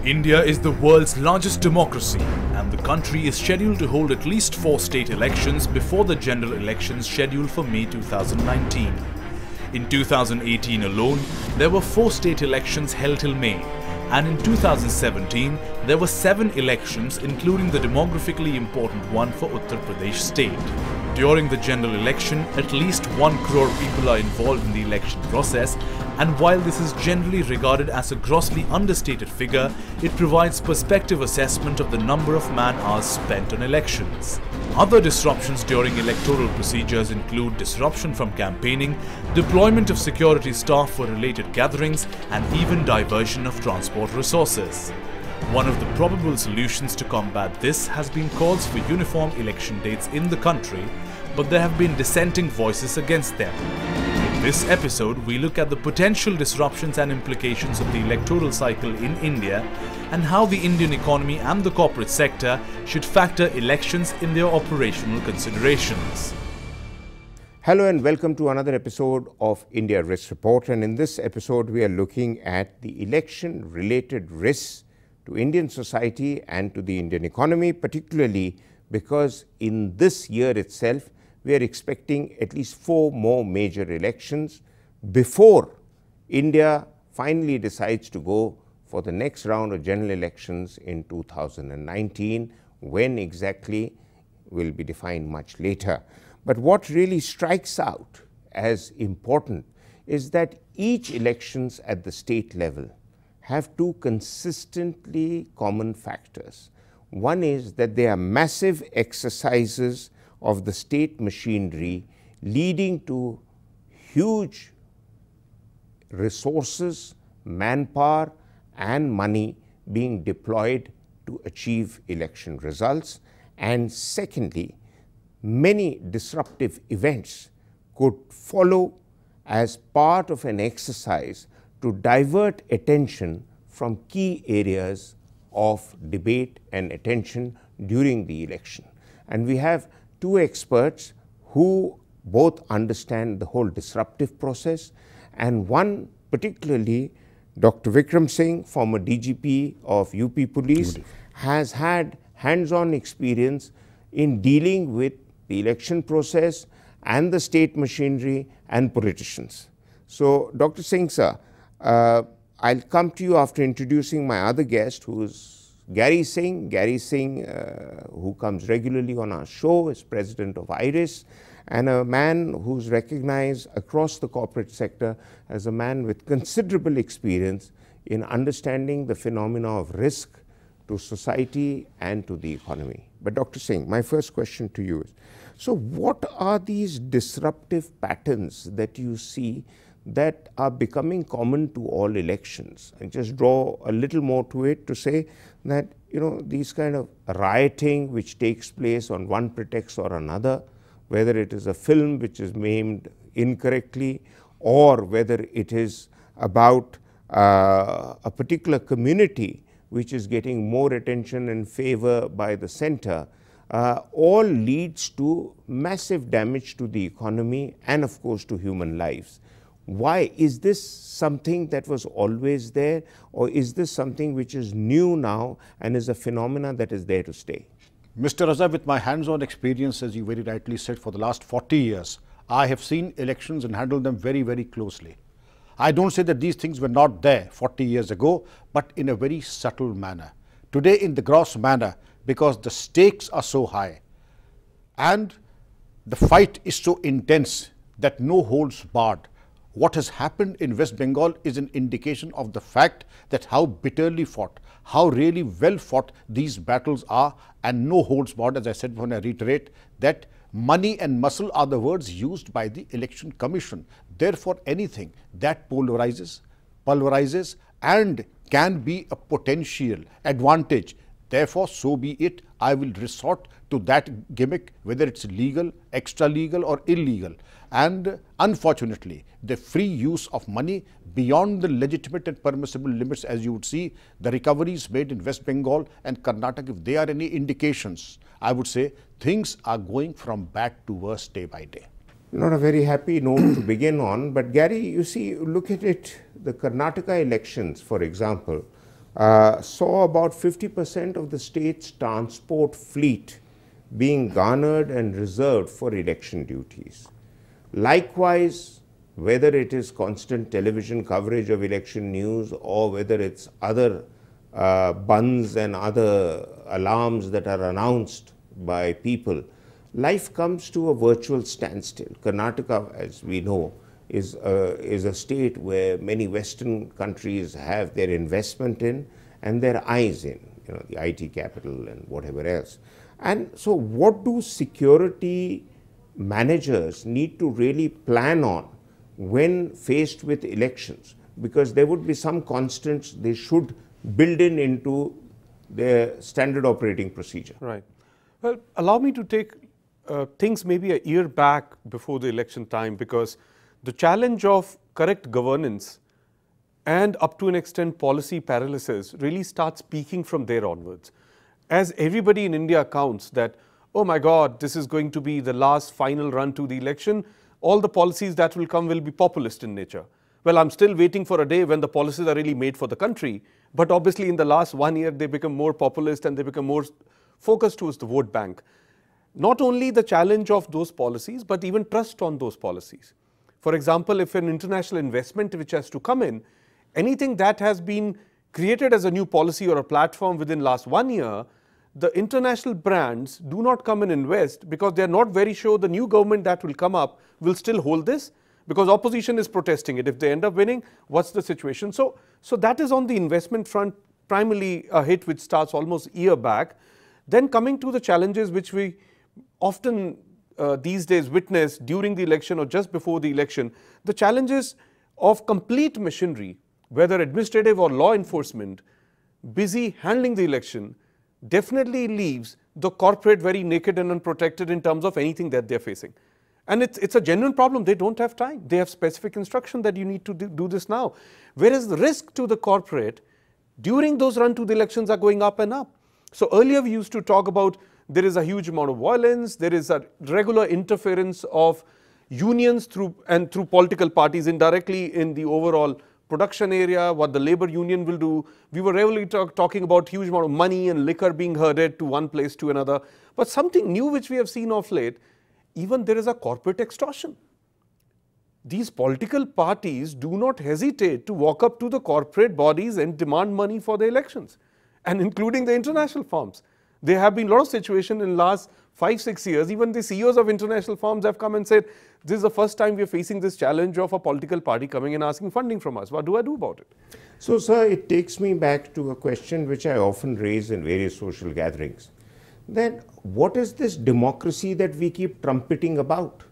India is the world's largest democracy, and the country is scheduled to hold at least 4 state elections before the general elections scheduled for May 2019. In 2018 alone, there were 4 state elections held till May, and in 2017, there were 7 elections including the demographically important one for Uttar Pradesh state. During the general election, at least 1 crore people are involved in the election process, and while this is generally regarded as a grossly understated figure, it provides perspective assessment of the number of man-hours spent on elections. Other disruptions during electoral procedures include disruption from campaigning, deployment of security staff for related gatherings, and even diversion of transport resources. One of the probable solutions to combat this has been calls for uniform election dates in the country, but there have been dissenting voices against them. In this episode, we look at the potential disruptions and implications of the electoral cycle in India and how the Indian economy and the corporate sector should factor elections in their operational considerations. Hello and welcome to another episode of India Risk Report, and in this episode we are looking at the election-related risks to Indian society and to the Indian economy, particularly because in this year itself we are expecting at least 4 more major elections before India finally decides to go for the next round of general elections in 2019. When exactly will be defined much later. But what really strikes out as important is that each elections at the state level have 2 consistently common factors. One is that they are massive exercises of the state machinery leading to huge resources, manpower and money being deployed to achieve election results. And secondly, many disruptive events could follow as part of an exercise to divert attention from key areas of debate and attention during the election. And we have 2 experts who both understand the whole disruptive process, and one particularly, Dr. Vikram Singh, former DGP of UP Police, has had hands-on experience in dealing with the election process and the state machinery and politicians. So, Dr. Singh sir, I'll come to you after introducing my other guest, who is Gary Singh. Gary Singh, who comes regularly on our show, is president of IRIS, and a man who's recognized across the corporate sector as a man with considerable experience in understanding the phenomena of risk to society and to the economy. But Dr. Singh, my first question to you is, so what are these disruptive patterns that you see that are becoming common to all elections? And just draw a little more to it to say that, you know, these kind of rioting which takes place on one pretext or another, whether it is a film which is named incorrectly or whether it is about a particular community which is getting more attention and favor by the center, all leads to massive damage to the economy and of course to human lives. Why? Is this something that was always there, or is this something which is new now and is a phenomenon that is there to stay? Mr. Raza, with my hands-on experience, as you very rightly said, for the last 40 years, I have seen elections and handled them very, very closely. I don't say that these things were not there 40 years ago, but in a very subtle manner. Today in the gross manner, because the stakes are so high and the fight is so intense that no holds barred. What has happened in West Bengal is an indication of the fact that how bitterly fought, how really well fought these battles are, and no holds barred, as I said when I reiterate that money and muscle are the words used by the Election Commission. Therefore, anything that pulverizes and can be a potential advantage, therefore, so be it. I will resort to that gimmick, whether it's legal, extra legal or illegal. And unfortunately, the free use of money beyond the legitimate and permissible limits, as you would see, the recoveries made in West Bengal and Karnataka, if they are any indications, I would say things are going from bad to worse day by day. Not a very happy note to begin on, but Gary, you see, look at it, the Karnataka elections, for example, saw about 50% of the state's transport fleet being garnered and reserved for election duties. Likewise, whether it is constant television coverage of election news or whether it's other buns and other alarms that are announced by people, life comes to a virtual standstill. Karnataka, as we know, is a state where many Western countries have their investment in and their eyes in, you know, the IT capital and whatever else. And so what do security managers need to really plan on when faced with elections? Because there would be some constants they should build into their standard operating procedure. Right. Well, allow me to take things maybe a year back before the election time, because the challenge of correct governance and up to an extent policy paralysis really starts peaking from there onwards. As everybody in India counts that, oh my God, this is going to be the last final run to the election, all the policies that will come will be populist in nature. Well, I'm still waiting for a day when the policies are really made for the country, but obviously in the last 1 year they become more populist and they become more focused towards the vote bank. Not only the challenge of those policies, but even trust on those policies. For example, if an international investment which has to come in, anything that has been created as a new policy or a platform within last 1 year, the international brands do not come and invest because they are not very sure the new government that will come up will still hold this, because opposition is protesting it. If they end up winning, what's the situation? So that is on the investment front, primarily a hit which starts almost a year back. Then coming to the challenges which we often these days witness during the election or just before the election, the challenges of complete machinery, whether administrative or law enforcement, busy handling the election, definitely leaves the corporate very naked and unprotected in terms of anything that they're facing. And it's a genuine problem. They don't have time. They have specific instruction that you need to do this now. Whereas the risk to the corporate during those run to the elections are going up and up. So earlier we used to talk about there is a huge amount of violence, there is a regular interference of unions through political parties indirectly in the overall production area, what the labor union will do. We were regularly talking about huge amount of money and liquor being herded to one place to another. But something new which we have seen of late, even there is a corporate extortion. These political parties do not hesitate to walk up to the corporate bodies and demand money for the elections, and including the international firms. There have been a lot of situations in the last 5-6 years. Even the CEOs of international firms have come and said, this is the first time we are facing this challenge of a political party coming and asking funding from us. What do I do about it? So, sir, it takes me back to a question which I often raise in various social gatherings. Then what is this democracy that we keep trumpeting about?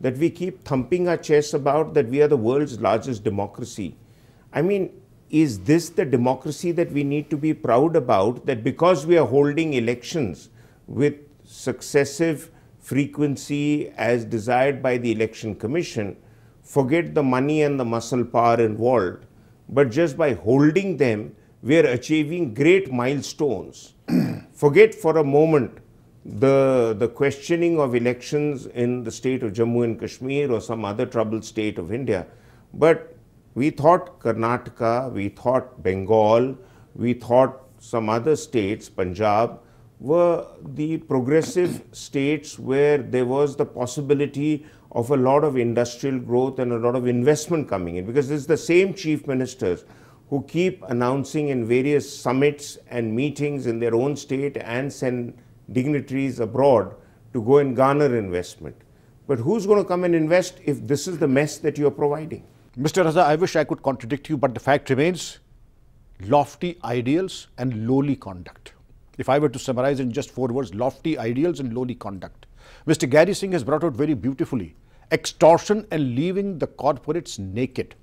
That we keep thumping our chests about, that we are the world's largest democracy? I mean, is this the democracy that we need to be proud about, that because we are holding elections with successive frequency as desired by the Election Commission, forget the money and the muscle power involved, but just by holding them, we are achieving great milestones? Forget for a moment the questioning of elections in the state of Jammu and Kashmir or some other troubled state of India, but we thought Karnataka, we thought Bengal, we thought some other states, Punjab, were the progressive states where there was the possibility of a lot of industrial growth and a lot of investment coming in, because it's the same chief ministers who keep announcing in various summits and meetings in their own state and send dignitaries abroad to go and garner investment. But who's going to come and invest if this is the mess that you're providing? Mr. Raza, I wish I could contradict you, but the fact remains, lofty ideals and lowly conduct. If I were to summarize in just 4 words, lofty ideals and lowly conduct. Mr. Gary Singh has brought out very beautifully, extortion and leaving the corporates naked.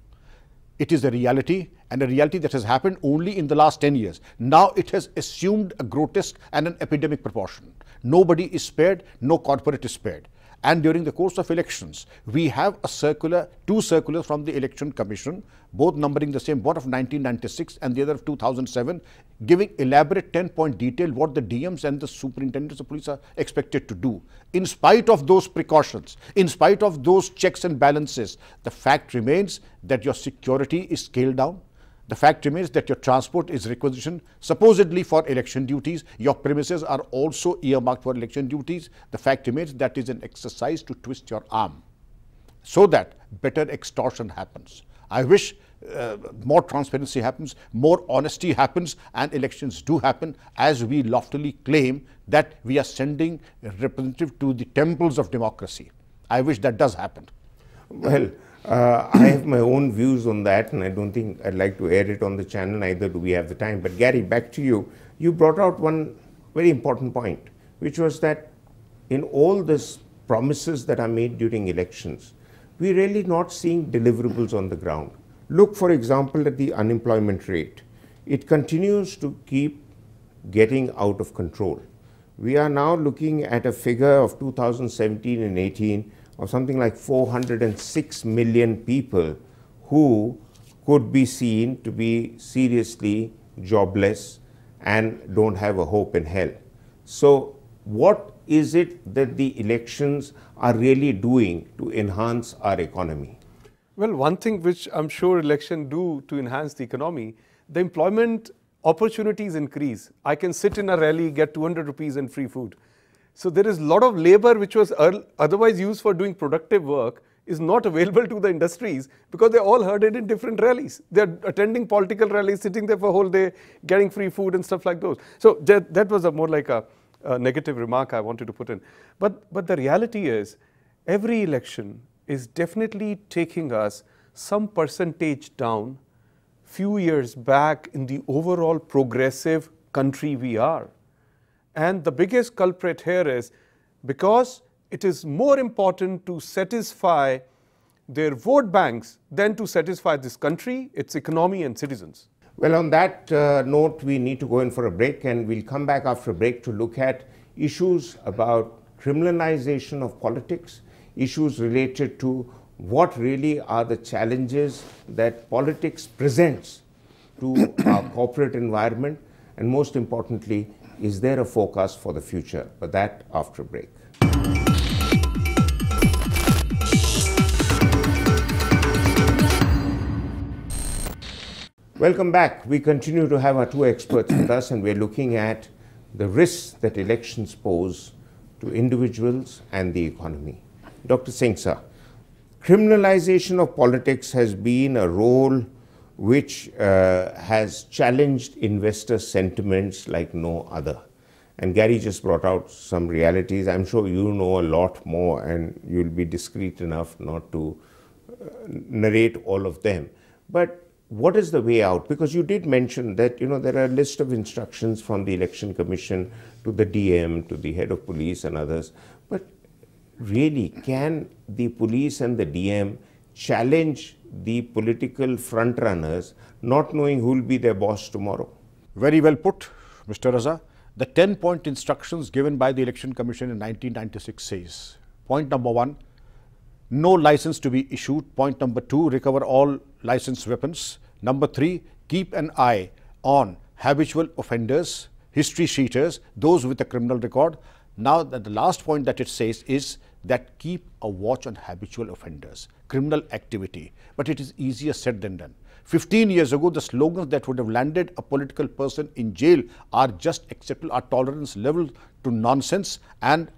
It is a reality, and a reality that has happened only in the last 10 years. Now it has assumed a grotesque and an epidemic proportion. Nobody is spared, no corporate is spared. And during the course of elections, we have a circular, 2 circulars from the Election Commission, both numbering the same, one of 1996 and the other of 2007, giving elaborate 10-point detail what the DMs and the superintendents of police are expected to do. In spite of those precautions, in spite of those checks and balances, the fact remains that your security is scaled down. The fact remains that your transport is requisitioned supposedly for election duties. Your premises are also earmarked for election duties. The fact remains that is an exercise to twist your arm so that better extortion happens. I wish more transparency happens, more honesty happens, and elections do happen as we loftily claim that we are sending a representative to the temples of democracy. I wish that does happen. Well, I have my own views on that, and I don't think I'd like to air it on the channel, neither do we have the time. But Gary, back to you. You brought out one very important point, which was that in all these promises that are made during elections, we're really not seeing deliverables on the ground. Look, for example, at the unemployment rate. It continues to keep getting out of control. We are now looking at a figure of 2017 and 18 of something like 406 million people who could be seen to be seriously jobless and don't have a hope in hell. So what is it that the elections are really doing to enhance our economy? Well, one thing which I'm sure election do to enhance the economy, the employment opportunities increase. I can sit in a rally, get 200 rupees and free food. So there is a lot of labor which was otherwise used for doing productive work is not available to the industries because they're all herded in different rallies. They're attending political rallies, sitting there for a whole day, getting free food and stuff like those. So that was more like a negative remark I wanted to put in. But the reality is every election is definitely taking us some percentage down few years back in the overall progressive country we are. And the biggest culprit here is because it is more important to satisfy their vote banks than to satisfy this country, its economy and citizens. Well, on that note, we need to go in for a break, and we'll come back after a break to look at issues about criminalization of politics, issues related to what really are the challenges that politics presents to our corporate environment, and most importantly, is there a forecast for the future? But that after a break. Welcome back. We continue to have our two experts with us, and we're looking at the risks that elections pose to individuals and the economy. Dr. Singh sir, criminalization of politics has been a role which has challenged investor sentiments like no other. And Gary just brought out some realities. I'm sure you know a lot more, and you'll be discreet enough not to narrate all of them. But what is the way out? Because you did mention that, there are a list of instructions from the Election Commission to the DM, to the head of police and others. But really, can the police and the DM challenge the political frontrunners, not knowing who will be their boss tomorrow? Very well put, Mr. Raza. The 10-point instructions given by the Election Commission in 1996 says, point number 1, no license to be issued. Point number 2, recover all licensed weapons. Number 3, keep an eye on habitual offenders, history sheeters, those with a criminal record. Now, the last point that it says is that keep a watch on habitual offenders, criminal activity. But it is easier said than done. 15 years ago, the slogans that would have landed a political person in jail are just acceptable. Our tolerance level to nonsense and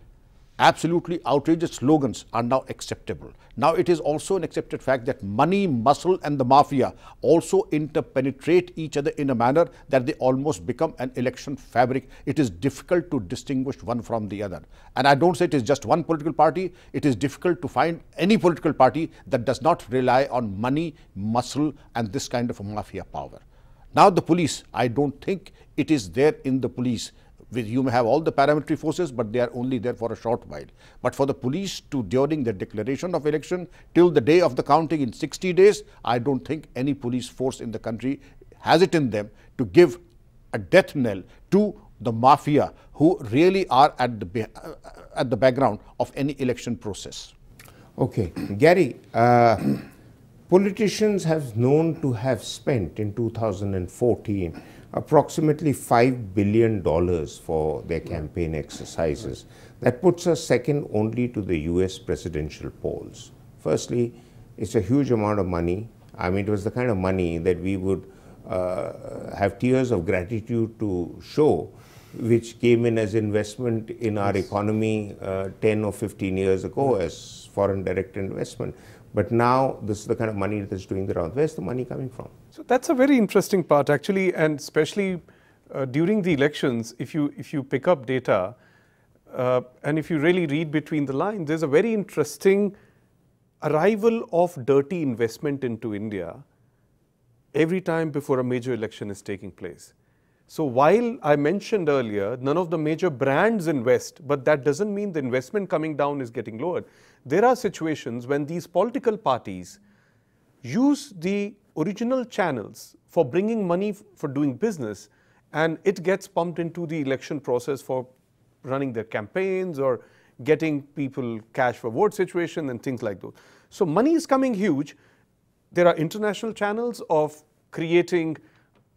absolutely outrageous slogans are now acceptable. Now, it is also an accepted fact that money, muscle and the mafia also interpenetrate each other in a manner that they almost become an election fabric. It is difficult to distinguish one from the other. And I don't say it is just one political party. It is difficult to find any political party that does not rely on money, muscle and this kind of a mafia power. Now, the police, I don't think it is there in the police. You may have all the paramilitary forces, but they are only there for a short while. But for the police to, during the declaration of election till the day of the counting in 60 days, I don't think any police force in the country has it in them to give a death knell to the mafia who really are at the background of any election process. Okay, Gary, politicians have known to have spent in 2014 approximately $5 billion for their campaign exercises. That puts us second only to the US presidential polls. Firstly, it's a huge amount of money. I mean, it was the kind of money that we would have tears of gratitude to show, which came in as investment in our economy 10 or 15 years ago as foreign direct investment. But now this is the kind of money that's doing the round. Where's the money coming from? So that's a very interesting part actually, and especially during the elections, if you pick up data and if you really read between the lines, there's a very interesting arrival of dirty investment into India every time before a major election is taking place. So while I mentioned earlier, none of the major brands invest, but that doesn't mean the investment coming down is getting lowered. There are situations when these political parties use the original channels for bringing money for doing business, and it gets pumped into the election process for running their campaigns or getting people cash for vote situation and things like those. So money is coming huge. There are international channels of creating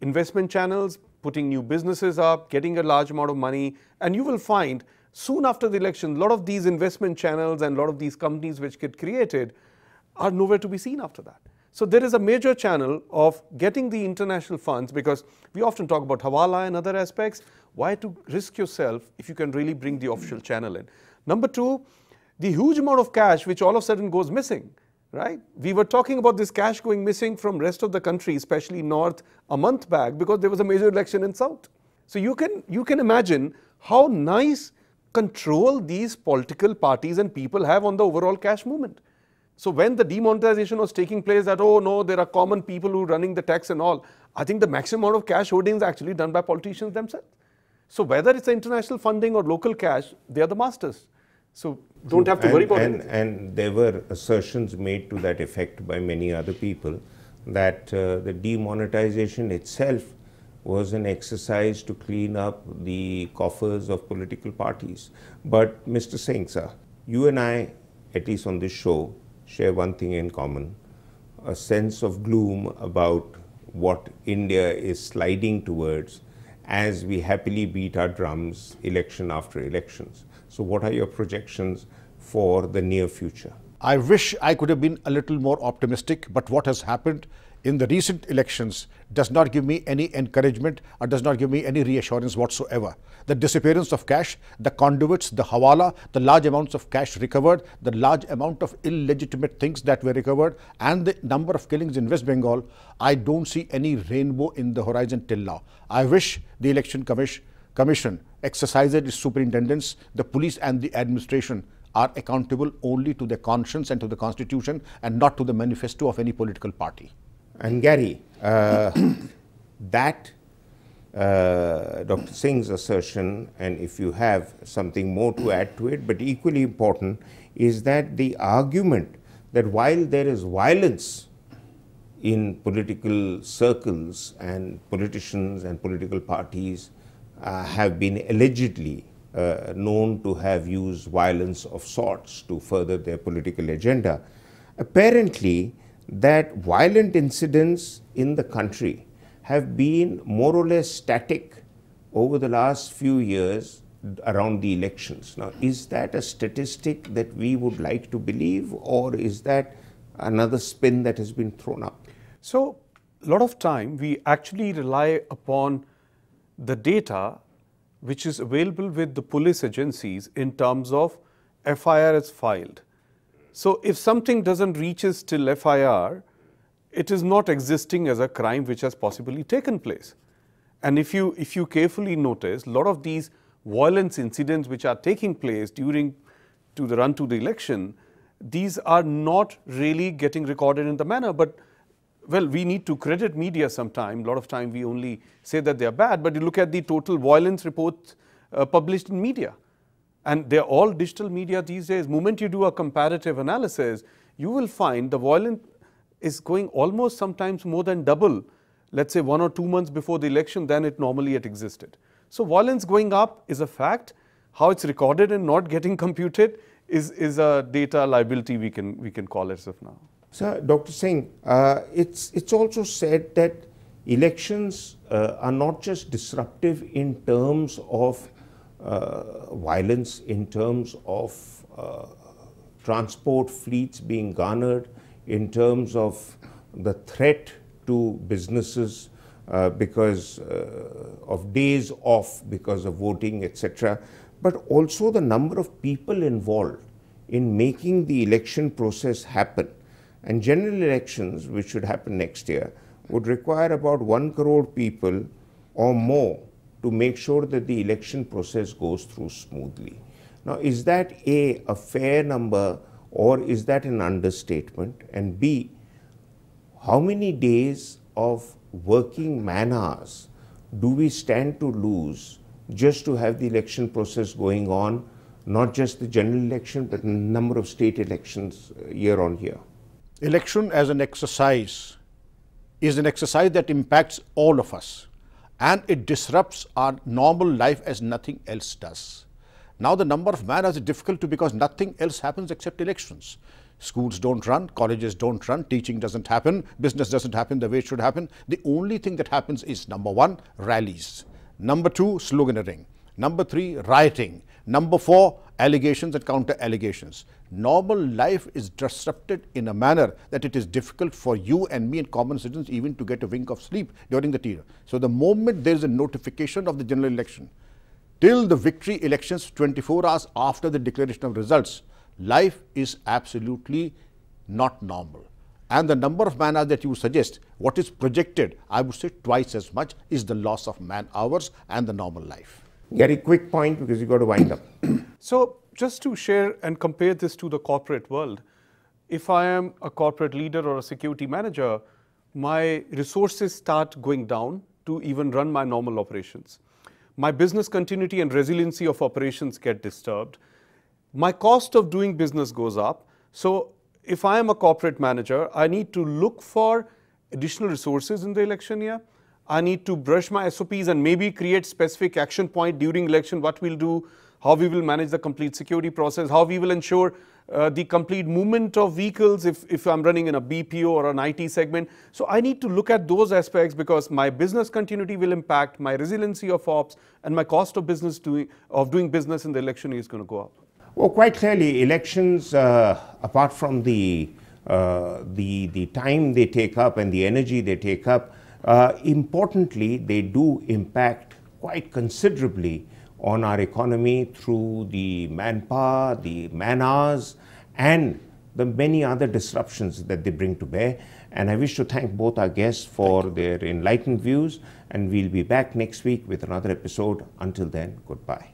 investment channels, putting new businesses up, getting a large amount of money, and you will find soon after the election, a lot of these investment channels and a lot of these companies which get created are nowhere to be seen after that. So there is a major channel of getting the international funds, because we often talk about Hawala and other aspects. Why to risk yourself if you can really bring the official channel in? Number two, the huge amount of cash which all of a sudden goes missing, right? We were talking about this cash going missing from rest of the country, especially north, a month back because there was a major election in south. So you can imagine how nice control these political parties and people have on the overall cash movement. So when the demonetization was taking place, that, oh no, there are common people who are running the tax and all, I think the maximum amount of cash hoarding is actually done by politicians themselves. So whether it's international funding or local cash, they are the masters. So don't have to worry about it. And there were assertions made to that effect by many other people that the demonetization itself was an exercise to clean up the coffers of political parties. But Mr. Singh, sir, you and I, at least on this show, share one thing in common, a sense of gloom about what India is sliding towards as we happily beat our drums election after elections. So what are your projections for the near future? I wish I could have been a little more optimistic, but what has happened in the recent elections does not give me any encouragement or does not give me any reassurance whatsoever. The disappearance of cash, the conduits, the hawala, the large amounts of cash recovered, the large amount of illegitimate things that were recovered, and the number of killings in West Bengal, I don't see any rainbow in the horizon till now. I wish the Election Commission exercises its superintendence, the police and the administration are accountable only to their conscience and to the constitution and not to the manifesto of any political party. And Gary, that Dr. Singh's assertion, and if you have something more to add to it, but equally important, is that the argument that while there is violence in political circles and politicians and political parties have been allegedly known to have used violence of sorts to further their political agenda, apparently that violent incidents in the country have been more or less static over the last few years around the elections. Now, is that a statistic that we would like to believe, or is that another spin that has been thrown up? So, a lot of time we actually rely upon the data which is available with the police agencies in terms of FIRs filed. So if something doesn't reaches till FIR, it is not existing as a crime which has possibly taken place. And if you carefully notice, a lot of these violence incidents which are taking place during the run to the election, these are not really getting recorded in the manner. But well, we need to credit media sometime. A lot of time we only say that they are bad, but you look at the total violence reports published in media. And they're all digital media these days. The moment you do a comparative analysis, you will find the violence is going almost sometimes more than double, let's say 1 or 2 months before the election than it normally had existed. So violence going up is a fact. How it's recorded and not getting computed is a data liability we can call it as of now. So, Dr. Singh, it's also said that elections are not just disruptive in terms of violence, in terms of transport fleets being garnered, in terms of the threat to businesses because of days off because of voting, etc., but also the number of people involved in making the election process happen. And general elections, which should happen next year, would require about 1 crore people or more to make sure that the election process goes through smoothly. Now, is that A, a fair number, or is that an understatement? And B, how many days of working man hours do we stand to lose just to have the election process going on, not just the general election, but a number of state elections year on year? Election as an exercise is an exercise that impacts all of us, and it disrupts our normal life as nothing else does. Now the number of man hours is difficult too, because nothing else happens except elections. Schools don't run, colleges don't run, teaching doesn't happen, business doesn't happen the way it should happen. The only thing that happens is, number 1, rallies. Number 2, sloganeering. Number 3, rioting. Number 4, allegations and counter allegations. Normal life is disrupted in a manner that it is difficult for you and me and common citizens even to get a wink of sleep during the period. So the moment there is a notification of the general election, till the victory elections 24 hours after the declaration of results, life is absolutely not normal. And the number of man hours that you suggest, what is projected, I would say twice as much, is the loss of man hours and the normal life. Very quick point, because you've got to wind up. So just to share and compare this to the corporate world, if I am a corporate leader or a security manager, my resources start going down to even run my normal operations. My business continuity and resiliency of operations get disturbed. My cost of doing business goes up. So if I am a corporate manager, I need to look for additional resources in the election year. I need to brush my SOPs and maybe create specific action point during election, what we'll do, how we will manage the complete security process, how we will ensure the complete movement of vehicles if I'm running in a BPO or an IT segment. So I need to look at those aspects, because my business continuity will impact my resiliency of ops, and my cost of doing business in the election is going to go up. Well, quite clearly, elections, apart from the time they take up and the energy they take up, importantly, they do impact quite considerably on our economy through the manpower, the man hours, and the many other disruptions that they bring to bear. And I wish to thank both our guests for their enlightened views, and we'll be back next week with another episode. Until then, goodbye.